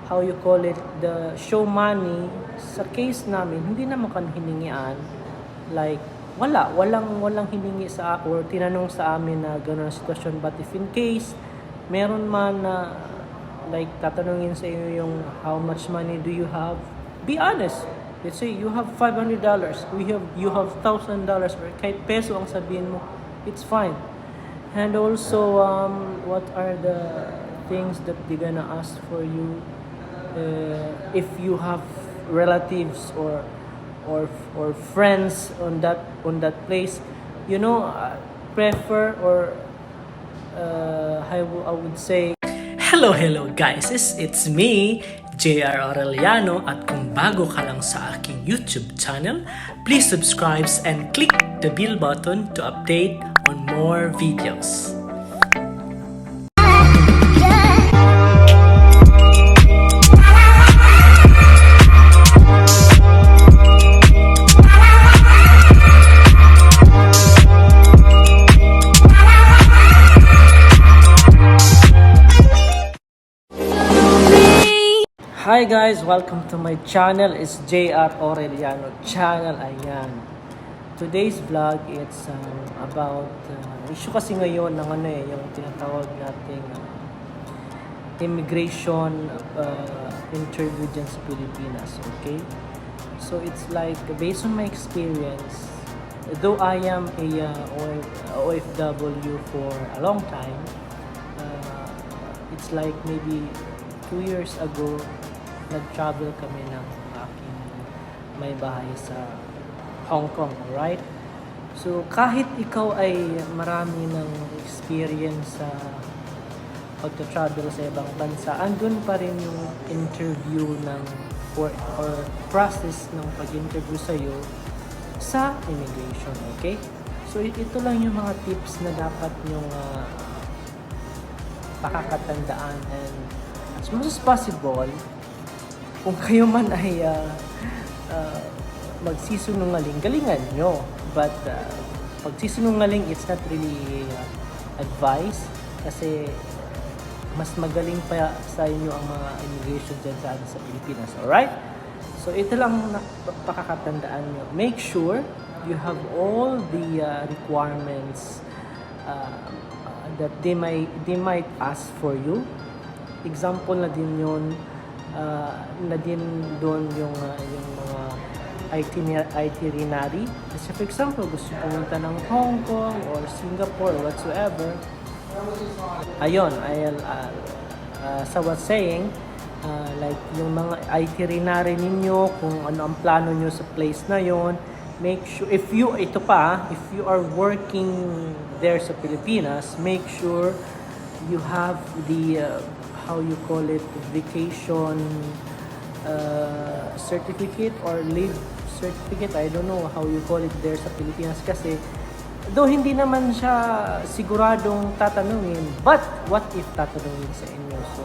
how you call it, the show money. Sa case namin, hindi naman kami hiningian. Like, walang hiningi sa or tinanong sa amin na gano'n ang sitwasyon. But if in case, meron man na like tatanungin sa inyo yung how much money do you have, be honest. Let's say you have $500, you have $1,000 or kahit peso ang sabihin mo, it's fine. And also, what are the things that they're gonna ask for you? If you have relatives or friends on that place, prefer or I would say. Hello guys, it's me, JR Aureliano, at kung bago ka lang sa aking YouTube channel, please subscribe and click the bell button to update on more videos. Hi guys, welcome to my channel. It's JR Aureliano channel. Ayan. Today's vlog, it's about issue kasi ngayon ng yung tinatawag nating immigration interview dyan sa Pilipinas. Okay? So it's like, based on my experience, though I am a OFW for a long time, it's like maybe 2 years ago, nag-travel kami ng aking may bahay sa Hong Kong, alright? So, kahit ikaw ay marami ng experience sa pag-travel sa ibang bansa, andun pa rin yung interview ng or process ng pag-interview sa'yo sa immigration, okay? So, ito lang yung mga tips na dapat nyong pakakatandaan, and as much as possible, kung kayo man ay magsisinungaling, galingan nyo. But pagsisinungaling, it's not really advice, kasi mas magaling pa sa inyo ang mga immigration dyan sa Pilipinas. Alright? So ito lang pakakatandaan nyo. Make sure you have all the requirements that they might ask for you. Example na din yun, na din doon yung mga itinerary. Kasi for example, gusto pumunta ng Hong Kong or Singapore or whatsoever. Ayun, sa what's saying, like yung mga itinerary ninyo, kung ano ang plano nyo sa place na yon, make sure, if you are working there sa Pilipinas, make sure you have the how you call it, vacation certificate or leave certificate. I don't know how you call it there sa Pilipinas, kasi though hindi naman siya siguradong tatanungin, but what if tatanungin sa inyo? So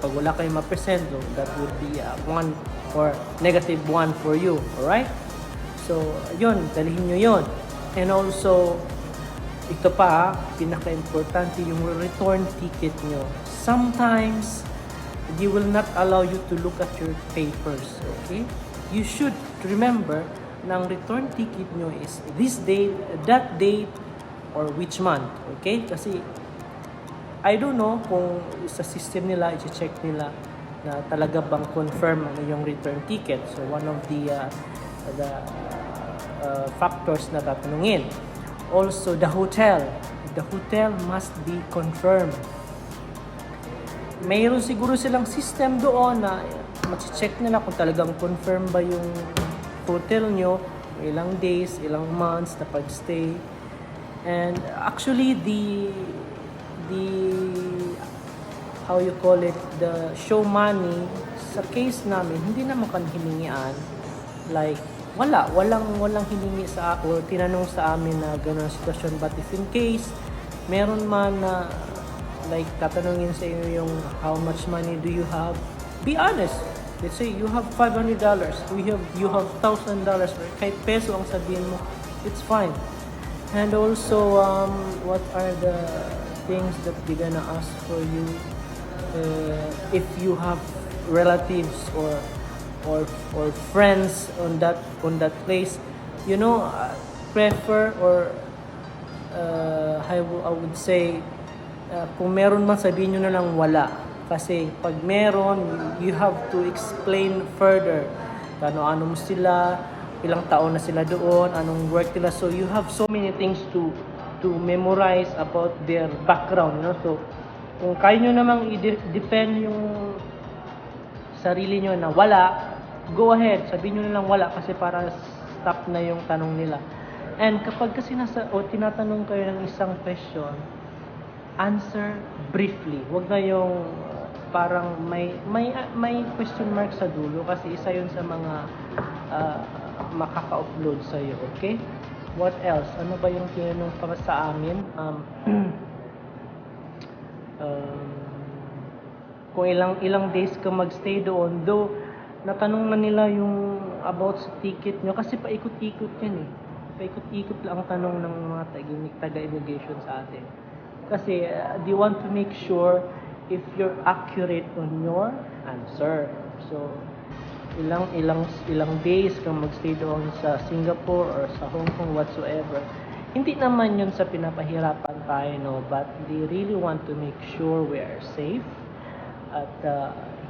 pag wala kayong ma-present, that would be 1 or -1 for you. Alright? So yun, dalhin nyo yun. And also, ito pa, pinaka-importante, yung return ticket nyo. Sometimes, they will not allow you to look at your papers, okay? You should remember na ang return ticket nyo is this date, that date, or which month, okay? Kasi, I don't know kung sa system nila, i-check nila na talaga bang confirm ano yung return ticket. So, one of the factors na tatanungin. Also, the hotel must be confirmed. Mayroon siguro silang system doon na mag-check nila kung talagang confirm ba yung hotel nyo, ilang days, ilang months na pag-stay. And actually, the how you call it, the show money, sa case namin, hindi naman kami hiningian. Like, walang hiningi sa or tinanong sa amin na gano'n ang sitwasyon. But if in case, meron man na like tatanungin sa inyo yung how much money do you have, be honest. Let's say you have $500, you have $1,000 or kahit peso ang sabihin mo, it's fine. And also, what are the things that they're gonna ask for you? If you have relatives or friends on that place, prefer or I would say, kung meron man sabihin nyo na lang wala. Kasi pag meron, you have to explain further. Ano mo sila, ilang taon na sila doon, anong work nila. So you have so many things to memorize about their background. So kung kaya nyo namang i-defend yung sarili nyo na wala, go ahead, sabihin nyo na lang wala kasi para stop na yung tanong nila. And kapag kasi tinatanong kayo ng isang question, answer briefly. Huwag na yung parang may question mark sa dulo kasi isa yun sa mga makaka-upload sa iyo, okay? What else? Ano ba yung tinanong para sa amin? Kung ilang days ka magstay doon, though natanong na nila yung about sa ticket nyo kasi paikot-ikot yan eh. Paikot-ikot lang ang tanong ng mga taga-immigration sa atin. Kasi they want to make sure if you're accurate on your answer. So, ilang days kang magstay doon sa Singapore or sa Hong Kong whatsoever. Hindi naman yun sa pinapahirapan tayo, no? But they really want to make sure we are safe at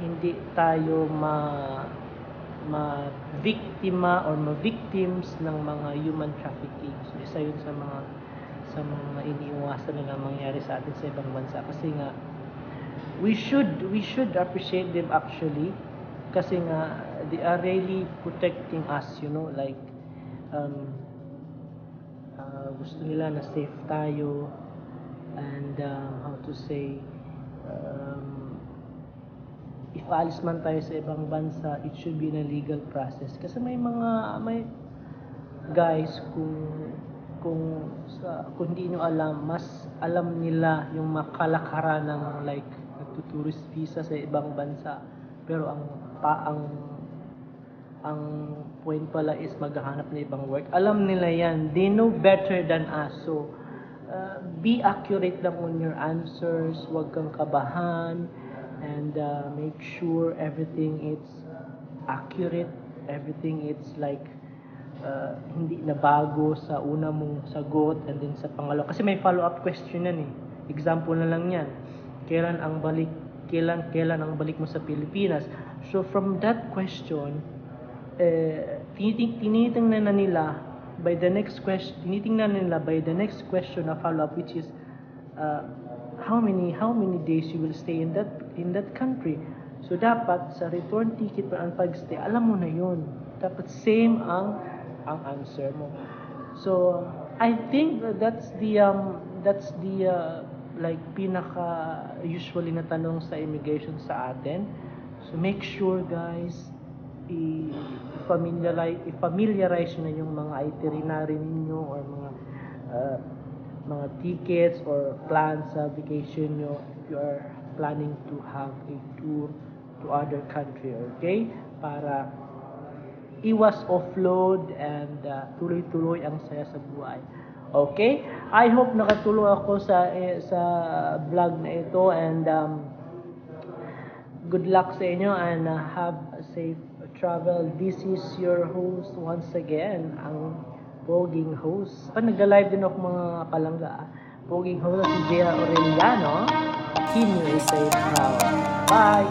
hindi tayo ma-victima or ma-victims ng mga human trafficking. So, isa yun sa mga iniiwasan nila mangyari sa atin sa ibang bansa. Kasi nga, we should appreciate them actually. Kasi nga, they are really protecting us, like, gusto nila na safe tayo and how to say, if alis man tayo sa ibang bansa, it should be in a legal process. Kasi may guys, kung hindi nyo alam, mas alam nila yung makalakaran ng like nagtutourist visa sa ibang bansa. Pero ang point pala is maghahanap ng ibang work. Alam nila yan. They know better than us. So, be accurate lang on your answers. Huwag kang kabahan. And make sure everything is accurate. Everything is like hindi na bago sa una mong sagot and then sa pangalawa. Kasi may follow-up question yan eh. Example na lang yan. Kailan ang balik mo sa Pilipinas? So from that question, tinitingnan na nila by the next question na follow-up, which is how many days you will stay in that country. So dapat sa return ticket pa ang pag-stay, alam mo na yun. Dapat same ang answer mo. So I think that's the like pinaka usually na tanong sa immigration sa atin. So make sure guys, i-familiarize nyo na yung mga itinerary ninyo or mga tickets or plans sa vacation nyo if you are planning to have a tour to other country, okay? Para iwas offload and tuloy-tuloy ang saya sa buhay. Okay? I hope nakatulong ako sa vlog na ito and good luck sa inyo and have a safe travel. This is your host once again, ang Poging host. Nagla-live din ako mga palangga. Poging host si J.R. Aureliano. Keep you safe now. Bye!